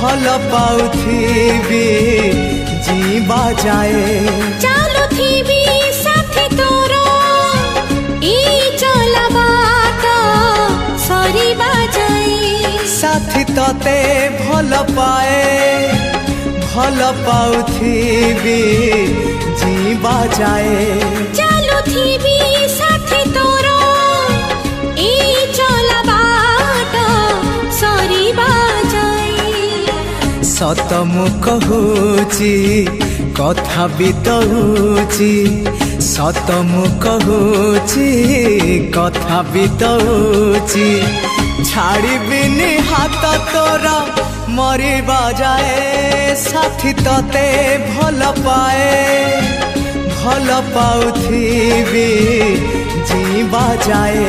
भल पाउथिबी जीवा जाए चालुथिबी साथी तोरो ई चला बाट सरीबा जाए साथी तते भल पाए भल पाउथिबी जीवा जाए चालुथिबी साथी तोरो ई चला बाट सरीबा जाए सत मु कहूची कथा बितौची सत मु कहूची कथा बितौची छाड़िबिनी हाथ तोरा मरिबा जाए साथी तते भल पाए भल पाउथिबी जीवा जाए।